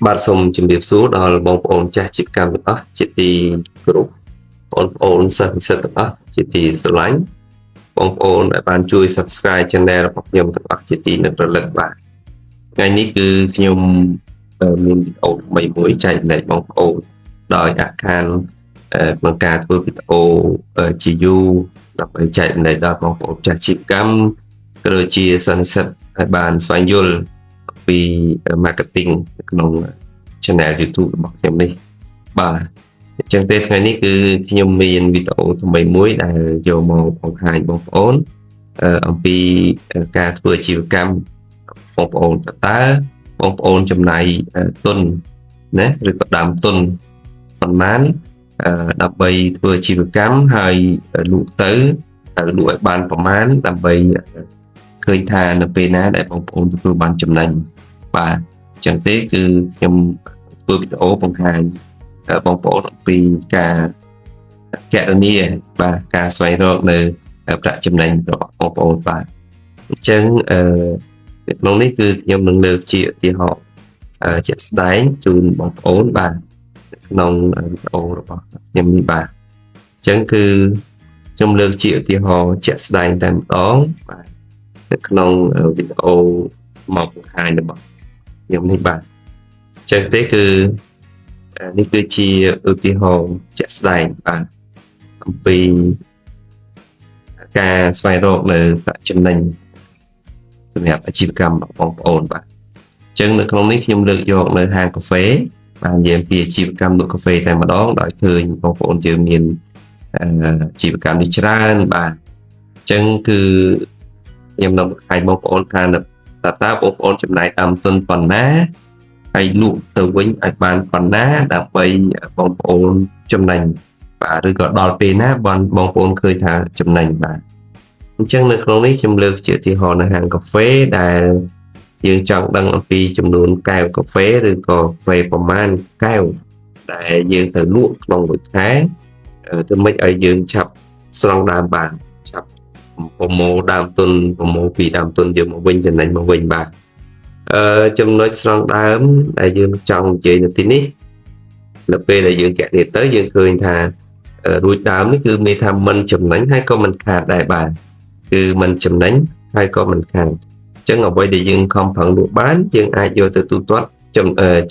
បាទសូមជម្រាបសួរដល់បងប្អូនចាស់ជាកម្មទាំងអស់ជាទីគោរពបងប្អូនសិស្សនិស្សិតទាំងអស់ជាទីស្រឡាញ់បងប្អូនដែលបានជួយ Subscribe Channel របស់ខ្ញុំទាំងអស់ជាទីនឹករលឹកបាទថ្ងៃនេះគឺខ្ញុំមានវីដេអូថ្មីមួយចែកម្លែកបងប្អូនដោយអាខានក្នុងការធ្វើវីដេអូជាយូរដើម្បីចែកម្លែកដល់បងប្អូនចាស់ជាកម្មក៏ដូចជាសិស្សនិស្សិតឲ្យបានស្វែងយល់ពី marketing ក្នុង channel YouTube របស់ខ្ញុំនេះបាទអញ្ចឹងទេថ្ងៃនេះគឺខ្ញុំមានវីដេអូថ្មីមួយដែលយកមកបង្ហាញបងប្អូនអំពីការធ្វើអាជីវកម្មបងប្អូនតើបងប្អូនចំណាយទុនណាឬក៏ដើមទុនប៉ុន្មានដើម្បីធ្វើអាជីវកម្មហើយលក់ទៅលក់ឲ្យបានប្រមាណដើម្បីឃើញថានៅពេលណាដែលបងប្អូនទទួលបានចំណេញបាទអញ្ចឹងទេគឺខ្ញុំធ្វើវីដេអូបង្ហាញបងប្អូនអំពីការគណនាបាទការស្វែងរកនៅប្រាក់ចំណេញរបស់បងប្អូនបាទអញ្ចឹងក្នុងនេះគឺខ្ញុំនឹងលើកជាឧទាហរណ៍ជាក់ស្ដែងជូនបងប្អូនបាទក្នុងវីដេអូរបស់ខ្ញុំនេះបាទអញ្ចឹងគឺខ្ញុំលើកជាឧទាហរណ៍ជាក់ស្ដែងតែម្ដងបាទនៅក្នុងវីដេអូមកបង្ហាញរបស់ខ្ញុំនេះបាទអញ្ចឹងទេគឺនេះគឺជាឧទាហរណ៍ជាក់ស្ដែងបាទអំពីការស្វែងរកនៅប្រាក់ចំណេញសម្រាប់អាជីវកម្មរបស់បងប្អូនបាទអញ្ចឹងនៅក្នុងនេះខ្ញុំលើកយកនៅហាងកាហ្វេបាទនិយាយពីអាជីវកម្មលក់កាហ្វេតែម្ដងដោយឃើញបងប្អូនយើងមានអាជីវកម្មនេះច្រើនបាទអញ្ចឹងគឺខ្ញុំនឹងបង្ហាញបងប្អូនថាតើបងប្អូនចំណាយដើមទុនប៉ុណ្ណាហើយលក់ទៅវិញឲ្យបានប៉ុណ្ណាដើម្បីបងប្អូនចំណេញបាទឬក៏ដល់ពេលណាបងប្អូនឃើញថាចំណេញបាទអញ្ចឹងនៅក្នុងនេះខ្ញុំលើកជាឧទាហរណ៍នៅហាងកាហ្វេដែលយើងចង់ដឹងអំពីចំនួនកែវកាហ្វេឬក៏កាហ្វេប្រមាណកែវដែលយើងទៅលក់ក្នុងមួយខែទៅមិនឲ្យយើងឆាប់ស្រង់ដើមបានឆាប់ប្រមូលដើមទុនប្រមូលពីដើមទុនយើងមកវិញចំណេញមកវិញបាទចំណុចស្រង់ដើមដែលយើងចង់និយាយនៅទីនេះនៅពេលដែលយើងកណនាទៅយើងឃើញថារួចដើមនេះគឺមានថាមិនចំណេញហើយក៏មិនខាតដែរបាទគឺមិនចំណេញហើយក៏មិនខាតអញ្ចឹងអ្វីដែលយើងខំប្រឹងលក់បានយើងអាចយកទៅទូទាត់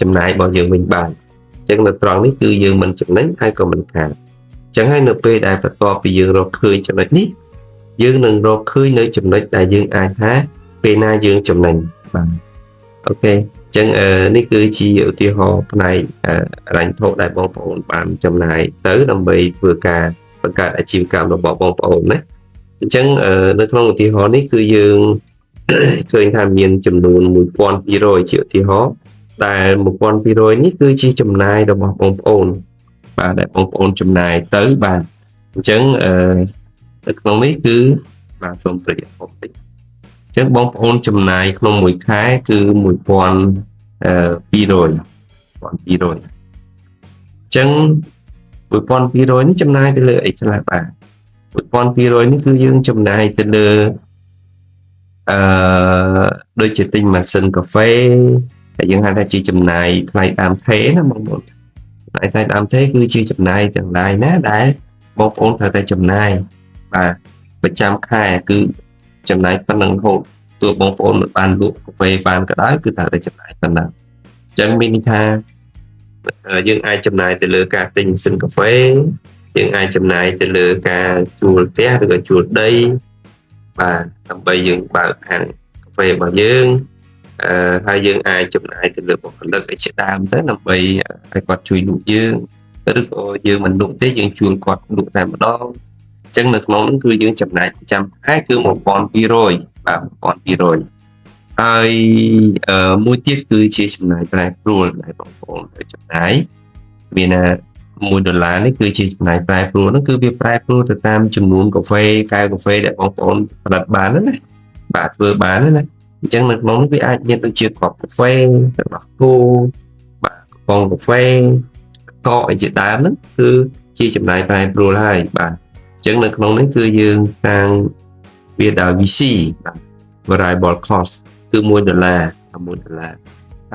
ចំណាយរបស់យើងវិញបានអញ្ចឹងនៅត្រង់នេះគឺយើងមិនចំណេញហើយក៏មិនខាតអញ្ចឹងហើយនៅពេលដែលបន្ទាប់ពីយើងរកឃើញចំណុចនេះយើងនឹងរកឃើញនៅចំណុចដែលយើងអាចថាពេលណាយើងចំណេញបាទអូខេអញ្ចឹងនេះគឺជាឧទាហរណ៍ផ្នែករញ្ញធុដែលបងប្អូនបានចំណាយទៅដើម្បីធ្វើការបង្កើតអាជីវកម្មរបស់បងប្អូនណាអញ្ចឹងនៅក្នុងឧទាហរណ៍នេះគឺយើងឃើញថាមានចំនួន 1200 ជាឧទាហរណ៍ដែល1200នេះគឺជាចំណាយរបស់បងប្អូនបាទដែលបងប្អូនចំណាយទៅបាទអញ្ចឹងនៅក្នុងនេះគឺបាទសូមប្រយ័ត្នបន្តិចអញ្ចឹងបងប្អូនចំណាយក្នុងមួយខែគឺ1200 អញ្ចឹង1200នេះចំណាយទៅលើអីខ្លះបាទ1200នេះគឺយើងចំណាយទៅលើដូចជាទិញម៉ាស៊ីនកាហ្វេហើយយើងហៅថាជាចំណាយថ្លៃដើមថេណាបងប្អូនថ្លៃដើមថេគឺជាចំណាយទាំងឡាយណាដែលបងប្អូនត្រូវតែចំណាយបាទប្រចាំខែគឺចំណាយប៉ុណ្ណឹងរហូតទោះបងប្អូនមិនបានលក់កាហ្វេបានក៏ដោយគឺត្រូវតែចំណាយប៉ុណ្ណឹងអញ្ចឹងមានន័យថាយើងអាចចំណាយទៅលើការទិញម៉ាស៊ីនកាហ្វេយើងអាចចំណាយទៅលើការជួលផ្ទះឬក៏ជួលដីបាទដើម្បីយើងបើកហាងកាហ្វេរបស់យើងហើយយើងអាចចំណាយទៅលើបុគ្គលិកឯជាដើមទៅដើម្បីឲ្យគាត់ជួយលក់យើងឬក៏យើងមិនលក់ទេយើងជួលគាត់លក់តែម្ដងអញ្ចឹងនៅក្នុងនោះគឺយើងចំណាយប្រចាំខែគឺ1200បាទ1200ហើយមួយទៀតគឺជាចំណាយប្រែប្រួលដែលបងប្អូនត្រូវចំណាយមាន$1នេះគឺជាចំណាយប្រែប្រួលហ្នឹងគឺវាប្រែប្រួលទៅតាមចំនួនកាហ្វេកែវកាហ្វេដែលបងប្អូនផលិតបានណាបាទធ្វើបានណាអញ្ចឹងនៅក្នុងនេះវាអាចមានដូចជាគ្រាប់កាហ្វេទឹកដោះគោបាទកំប៉ុងកាហ្វេកកអីជាដើមហ្នឹងគឺជាចំណាយប្រែប្រួលហើយបាទអញ្ចឹងនៅក្នុងនេះគឺយើងតាំងវាដោយ VC បាទ variable cost គឺ$1 $1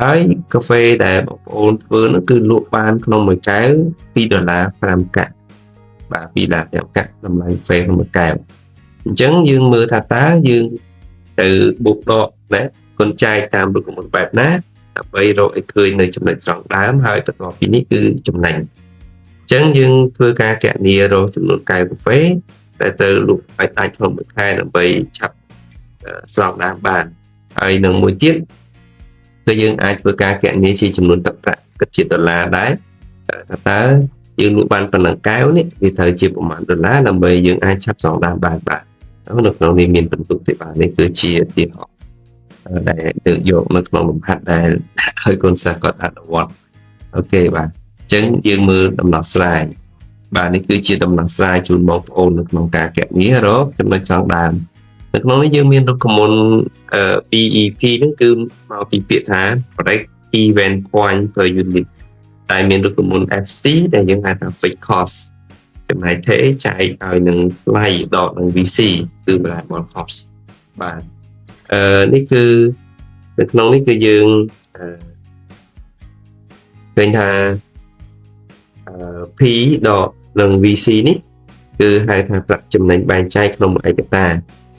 ហើយកាហ្វេដែលបងប្អូនធ្វើនោះគឺលក់បានក្នុងមួយកែវ$2.5 កាក់បាទ$2.5 កាក់តម្លៃកាហ្វេក្នុងមួយកែវអញ្ចឹងយើងមើលថាតើយើងទៅបុកដកណាគុណចែកតាមរូបមន្តបែបណាដើម្បីរកឲ្យឃើញនៅចំណុចស្រង់ដើមហើយបន្ទាប់ពីនេះគឺចំណេញអញ្ចឹងយើងធ្វើការគណនារកចំនួនកែវកាហ្វេដែលទៅលក់ឲ្យដាច់ក្នុងមួយខែដើម្បីឆាប់ស្រង់ដើមបានហើយនឹងមួយទៀតគឺយើងអាចធ្វើការគណនាជាចំនួនទឹកប្រាក់គិតជាដុល្លារដែរតើយើងលក់បានប៉ុណ្ណឹងកែវនេះវាត្រូវជាប្រមាណដុល្លារដើម្បីយើងអាចឆាប់ស្រង់ដើមបានបាទនៅក្នុងនេះមានបន្ទុកទេបាទនេះគឺជាទីហោដែលទៅយកនៅក្នុងលំហាត់ដែលឲ្យកូនសិស្សគាត់អនុវត្តអូខេបាទអញ្ចឹងយើងមើលដំណោះស្រាយបាទនេះគឺជាដំណោះស្រាយជូនបងប្អូននៅក្នុងការគណនារកចំណុចស្រង់ដើមនៅក្នុងនេះយើងមានរូបមន្ត PEP ហ្នឹងគឺមកពីពាក្យថា Break Even Point per Unit តែមានរូបមន្ត FC ដែលយើងហៅថា Fixed Cost ចំណាយថេចែកឲ្យនឹងថ្លៃដកនឹង VC គឺ Variable Cost បាទនេះគឺនៅក្នុងនេះគឺយើងឃើញថាP ដកនឹង VC នេះគឺហៅថាប្រាក់ចំណេញបែងចែកក្នុងមួយឯកតា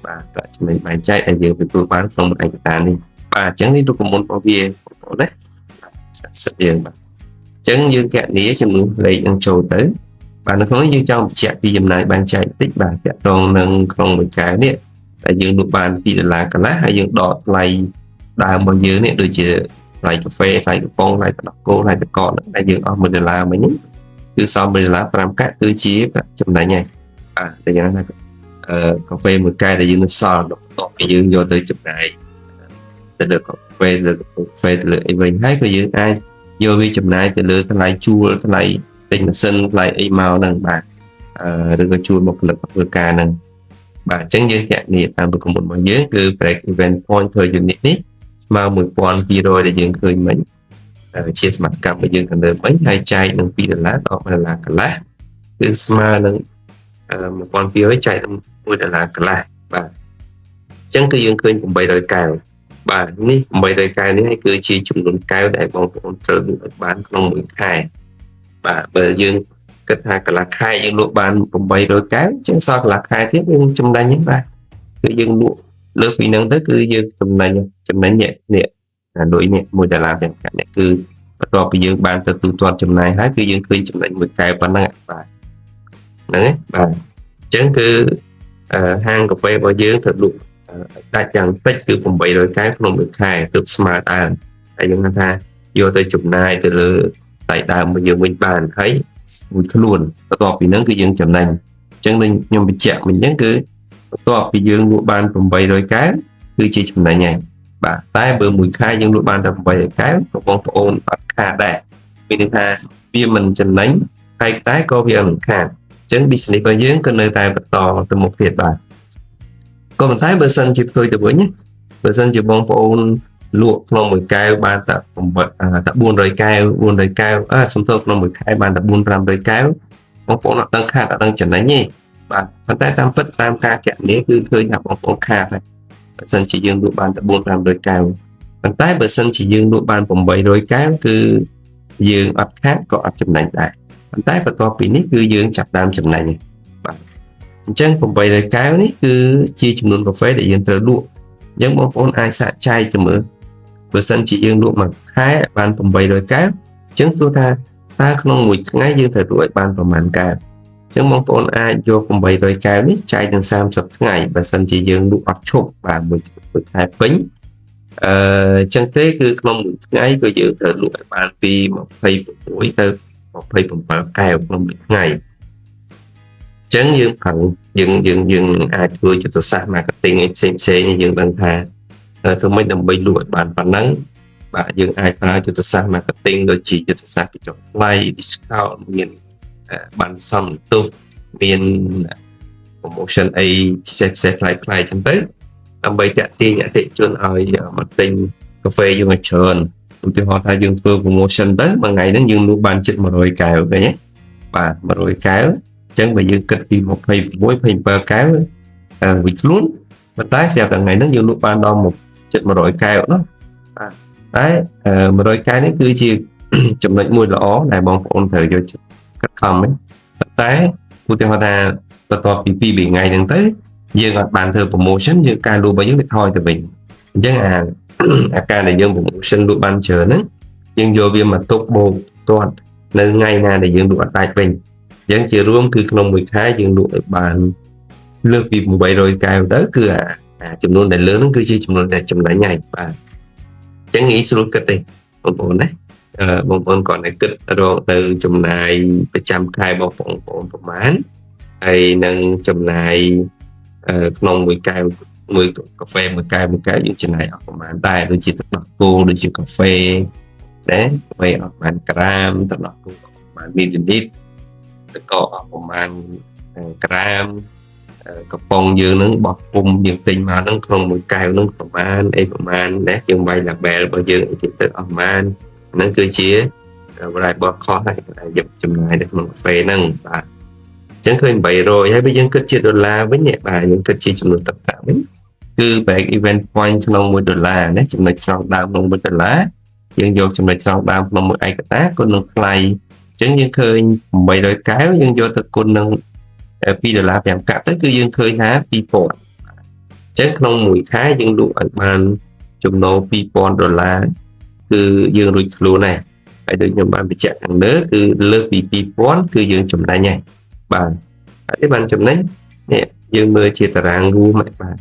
បាទប្រាក់ចំណេញបែងចែកដែលយើងទទួលបានក្នុងមួយឯកតានេះបាទអញ្ចឹងនេះរូបមន្តរបស់វាបងប្អូនណាសិតយើងបាទអញ្ចឹងយើងគណនាចំនួនលេខនឹងចូលទៅបាទនៅក្នុងនេះយើងចង់បញ្ជាក់ពីចំណាយបែងចែកបន្តិចបាទតាក់ទងនឹងក្នុងមួយកែវនេះតែយើងលក់បាន$2កន្លះហើយយើងដកថ្លៃដើមរបស់យើងនេះដូចជាថ្លៃកាហ្វេថ្លៃកំប៉ុងថ្លៃទឹកដោះគោថ្លៃទឹកកកដែលយើងអស់$1មិញគឺសល់$5 កាក់គឺជាចំណេញហើយបាទតែយ៉ាងណាកាហ្វេមួយកែវដែលយើងនៅសល់បន្ទាប់ពីយើងយកទៅចំណាយទៅលើកាហ្វេទៅលើអីវិញហើយក៏យើងអាចយកវាចំណាយទៅលើថ្លៃជួលថ្លៃទិញម៉ាស៊ីនថ្លៃអីមកហ្នឹងបាទឬក៏ជួលមកផលិតធ្វើការហ្នឹងបាទអញ្ចឹងយើងគណនាតាមរូបមន្តរបស់យើងគឺ break even point per unit នេះស្មើ$1,200ដែលយើងឃើញមិញជាសមាជកម្មរបស់យើងខាងលើមិញហើយចែកនឹង$2ដល់$1កន្លះគឺស្មើនឹង$1,200 ចែកនឹង$1កន្លះបាទអញ្ចឹងគឺយើងឃើញ800កែវបាទនេះ800កែវនេះគឺជាចំនួនកែវដែលបងប្អូនត្រូវលក់ឲ្យបានក្នុងមួយខែបាទបើយើងគិតថាកន្លះខែយើងលក់បាន800កែវអញ្ចឹងសល់កន្លះខែទៀតយើងចំណេញហ្នឹងបាទគឺយើងលក់លើសពីហ្នឹងទៅគឺយើងចំណេញនេះលុយនេះ$1ទាំងកាក់នេះគឺបន្ទាប់ពីយើងបានទៅទូទាត់ចំណាយហើយគឺយើងឃើញចំណេញមួយកែវប៉ុណ្ណឹងបាទហ្នឹងឯងបាទអញ្ចឹងគឺហាងកាហ្វេរបស់យើងទៅលក់ដាច់យ៉ាងតិចគឺ800កែវក្នុងមួយខែទើបស្មើដើមហើយយើងថាយកទៅចំណាយទៅលើថ្លៃដើមរបស់យើងវិញបានហើយមួយខ្លួនបន្ទាប់ពីហ្នឹងគឺយើងចំណេញអញ្ចឹងដូចខ្ញុំបញ្ជាក់មិញអញ្ចឹងគឺបន្ទាប់ពីយើងលក់បាន800កែវគឺជាចំណេញហើយបាទតែបើមួយខែយើងលក់បានតែ800កែវបងប្អូនអត់ខាតដែរមានន័យថាវាមិនចំណេញហើយតែក៏វាមិនខាតអញ្ចឹង business របស់យើងក៏នៅតែបន្តទៅមុខទៀតបាទក៏ប៉ុន្តែបើសិនជាផ្ទុយទៅវិញបើសិនជាបងប្អូនលក់ក្នុងមួយកែវបានតែ400កែវសំទោសក្នុងមួយខែបានតែ400-500កែវបងប្អូនអត់ដឹងខាតអត់ដឹងចំណេញទេបាទប៉ុន្តែតាមពិតតាមការគណនាគឺឃើញថាបងប្អូនខាតហើយបើសិនជាយើងលក់បានតែ400-500កែវប៉ុន្តែបើសិនជាយើងលក់បាន800កែវគឺយើងអត់ខាតក៏អត់ចំណេញដែរប៉ុន្តែបន្ទាប់ពីនេះគឺយើងចាប់ដើមចំណេញបាទអញ្ចឹង800កែវនេះគឺជាចំនួនកាហ្វេដែលយើងត្រូវលក់អញ្ចឹងបងប្អូនអាចសាកចែកទៅមើលបើសិនជាយើងលក់មួយខែបាន800កែវអញ្ចឹងសួរថាតើក្នុងមួយថ្ងៃយើងត្រូវលក់ឲ្យបានប្រមាណកែវអញ្ចឹងបងប្អូនអាចយក800កែវនេះចែកនឹង30ថ្ងៃបើសិនជាយើងលក់អត់ឈប់បាទមួយខែពេញអញ្ចឹងទេគឺក្នុងមួយថ្ងៃក៏យើងត្រូវលក់ឲ្យបានពី26ទៅ27កែវក្នុងមួយថ្ងៃអញ្ចឹងយើងប្រឹងយើងអាចធ្វើយុទ្ធសាស្ត្រ marketing ផ្សេងយើងដឹងថាធ្វើម៉េចដើម្បីលក់ឲ្យបានប៉ុណ្ណឹងបាទយើងអាចប្រើយុទ្ធសាស្ត្រ marketing ដូចជាយុទ្ធសាស្ត្របញ្ចុះថ្លៃ discount មានបានសំទុះមាន promotion អីពិសេសផ្លែៗចឹងទៅដើម្បីទាក់ទាញអតិថិជនឲ្យមកទិញកាហ្វេយើងឲ្យច្រើនឧទាហរណ៍ថាយើងធ្វើ promotion ទៅមួយថ្ងៃហ្នឹងយើងលក់បានជិត100កែវឃើញទេបាទ100កែវអញ្ចឹងបើយើងគិតពី26-27កែវវិញខ្លួនប៉ុន្តែស្រាប់តែថ្ងៃហ្នឹងយើងលក់បានដល់ជិត100កែវនោះបាទ đấy rồi cái đấy cứ chỉចំណុចមួយល្អដែលបងប្អូនត្រូវយកខិតខំហ្នឹងតែឧទាហរណ៍ថាបន្ទាប់ពី2ថ្ងៃហ្នឹងទៅយើងអត់បានធ្វើ promotion យើងការលក់របស់យើងវាថយទៅវិញអញ្ចឹងអាការដែលយើង promotion លក់បានច្រើនហ្នឹងយើងយកវាមកទុកបូកទាត់នៅថ្ងៃណាដែលយើងលក់អត់ដាច់វិញអញ្ចឹងជារួមគឺក្នុងមួយខែយើងលក់ឲ្យបានលើសពី800កែវទៅគឺអាចំនួនដែលលើហ្នឹងគឺជាចំនួនដែលចំណេញហើយបាទអញ្ចឹងងាយស្រួលគិតទេបងប្អូនណាបងប្អូនគាត់តែគិតរកទៅចំណាយប្រចាំខែបងប្អូនប្រមាណហើយនឹងចំណាយក្នុងមួយកែវមួយកាហ្វេមួយកែវយើងចំណាយអស់ប្រមាណដែរដូចជាទឹកដោះគោដូចជាកាហ្វេណាកាហ្វេអស់ប្រមាណក្រាមទឹកដោះគោអស់ប្រមាណមីលីលីត្រទឹកកកអស់ប្រមាណក្រាមកំប៉ុងយើងនឹងបោះពុំយើងទិញមកហ្នឹងក្នុងមួយកែវហ្នឹងប្រមាណណាជាងវាយ label របស់យើងអីទៅអស់ប្រមាណហ្នឹងគឺជា variable cost ដែលយកចំណាយនៅក្នុងកាហ្វេហ្នឹងបាទអញ្ចឹងឃើញ800ហើយបើយើងគិតជាដុល្លារវិញបាទយើងគិតជាចំនួនទឹកប្រាក់វិញគឺ break even point ក្នុង$1ណាចំណុចស្រង់ដើមក្នុង$1យើងយកចំណុចស្រង់ដើមក្នុងមួយឯកតាគុណនឹងថ្លៃអញ្ចឹងយើងឃើញ800កែវយើងយកទៅគុណនឹង$2.5កាក់ទៅគឺយើងឃើញថា $2,000 អញ្ចឹងក្នុងមួយខែយើងលក់ឲ្យបានចំណូល$2,000គឺយើងរួចខ្លួនហើយហើយដូចខ្ញុំបានបញ្ជាក់ខាងលើគឺលើសពី2000គឺយើងចំណេញហើយបាទហើយបានចំណេញនេះយើងមើលជាតារាងរួមបាទ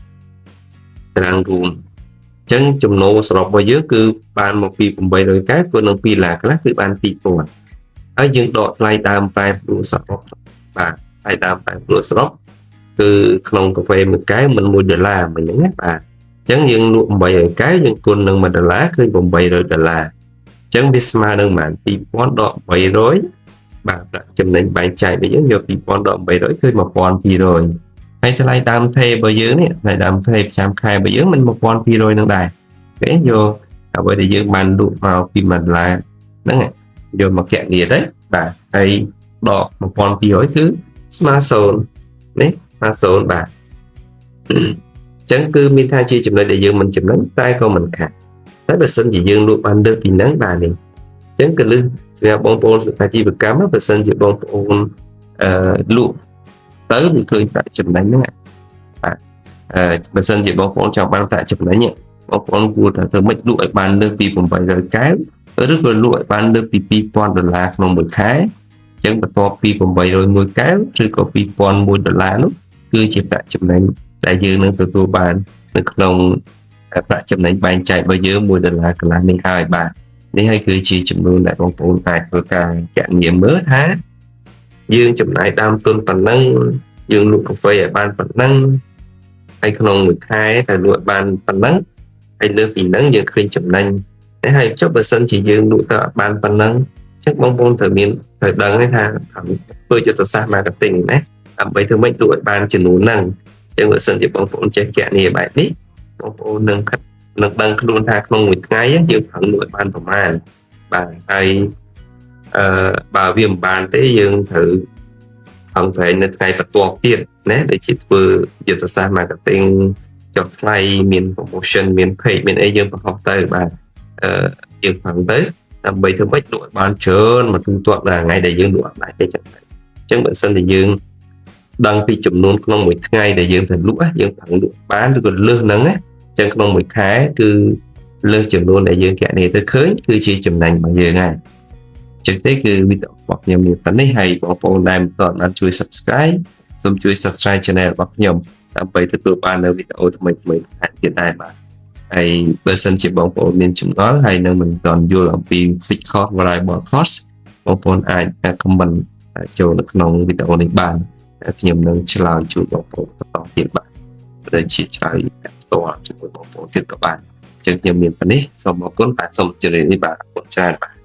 តារាងរួមអញ្ចឹងចំណូលសរុបរបស់យើងគឺបានមកពី800កែវគុណនឹង$2ខ្លះគឺបាន2000ហើយយើងដកថ្លៃដើមប្រែប្រួលសរុបបាទថ្លៃដើមប្រែប្រួលសរុបគឺក្នុងកាហ្វេមួយកែវមិន$1មិនហ្នឹងណាបាទអញ្ចឹងយើងលក់800កែវយើងគុណនឹង$1ឃើញ$800អញ្ចឹងវាស្មើនឹងប្រហែល2000ដក800បាទប្រាក់ចំណេញបែងចែករបស់យើងយក2000ដក800ឃើញ1200ហើយថ្លៃដើមថេរបស់យើងនេះថ្លៃដើមថេប្រចាំខែរបស់យើងមិន1200នឹងដែរអូខេយកអ្វីដែលយើងបានលក់មកពី$1ហ្នឹងយកមកគណនាទៅបាទហើយដក1200គឺស្មើ0នេះស្មើ0បាទអញ្ចឹងគឺមានថាជាចំណុចដែលយើងមិនចំណេញតែក៏មិនខាតតែបើសិនជាយើងលក់បានលើសពីហ្នឹងបាទនេះអញ្ចឹងគឺលឺសម្រាប់បងប្អូនសិក្ខាជីវកម្មបើសិនជាបងប្អូនលក់ទៅវាឃើញប្រាក់ចំណេញហ្នឹងបាទបើសិនជាបងប្អូនចង់បានប្រាក់ចំណេញបងប្អូនគួរតែធ្វើម៉េចលក់ឲ្យបានលើសពី800កែវឬក៏លក់ឲ្យបានលើសពី$2,000ក្នុងមួយខែអញ្ចឹងបន្ទាប់ពី800មួយកែវឬក៏$2,001នោះគឺជាប្រាក់ចំណេញដែលយើងនឹងទទួលបាននៅក្នុងប្រាក់ចំណេញបែងចែករបស់យើង$1កន្លះនេះហើយបាទនេះហើយគឺជាចំនួនដែលបងប្អូនអាចធ្វើការគណនាមើលថាយើងចំណាយដើមទុនប៉ុណ្ណឹងយើងលក់កាហ្វេឲ្យបានប៉ុណ្ណឹងហើយក្នុងមួយខែតែលក់បានប៉ុណ្ណឹងហើយលើសពីហ្នឹងយើងឃើញចំណេញតែហើយចុះបើសិនជាយើងលក់ទៅបានប៉ុណ្ណឹងអញ្ចឹងបងប្អូនត្រូវដឹងថាធ្វើយុទ្ធសាស្ត្រ marketing ណាដើម្បីធ្វើម៉េចលក់ឲ្យបានចំនួនហ្នឹងអញ្ចឹងបើសិនជាបងប្អូនចេះគណនាបែបនេះបងប្អូននឹងដឹងខ្លួនថាក្នុងមួយថ្ងៃយើងប្រឹងលក់ឲ្យបានប្រមាណបាទហើយបើវាមិនបានទេយើងត្រូវប្រឹងនៅថ្ងៃបន្ទាប់ទៀតណាដូចជាធ្វើយុទ្ធសាស្ត្រ marketing ចុះថ្លៃមាន promotion មាន page មានអីយើងបង្ហោះទៅបាទយើងប្រឹងទៅដើម្បីធ្វើម៉េចលក់ឲ្យបានច្រើនមកទូទាត់ដល់ថ្ងៃដែលយើងលក់អត់ដែរទេចឹងអញ្ចឹងបើសិនជាយើងដឹងពីចំនួនក្នុងមួយថ្ងៃដែលយើងត្រូវលក់យើងប្រឹងលក់បានឬក៏លើសហ្នឹងណាអញ្ចឹងក្នុងមួយខែគឺលើសចំនួនដែលយើងគណនាទៅឃើញគឺជាចំណេញរបស់យើងហើយអញ្ចឹងទេគឺវីដេអូរបស់ខ្ញុំមានប៉ុណ្ណេះហើយបងប្អូនដែលមិនទាន់បានជួយ Subscribe សូមជួយ Subscribe Channel របស់ខ្ញុំដើម្បីទទួលបាននៅវីដេអូថ្មីៗថែមទៀតដែរបាទហើយបើសិនជាបងប្អូនមានចម្ងល់ហើយនៅមិនទាន់យល់អំពី Fixed Cost Variable Cost បងប្អូនអាច comment ចូលនៅក្នុងវីដេអូនេះបានខ្ញុំនឹងឆ្លើយជូនបងប្អូនបន្តទៀតបាទដែលជាឆ្លើយផ្ទាល់ជាមួយបងប្អូនទៀតក៏បានអញ្ចឹងខ្ញុំមានប៉ុណ្ណេះសូមអរគុណបាទសូមជម្រាបលាបាទអរគុណច្រើនបាទ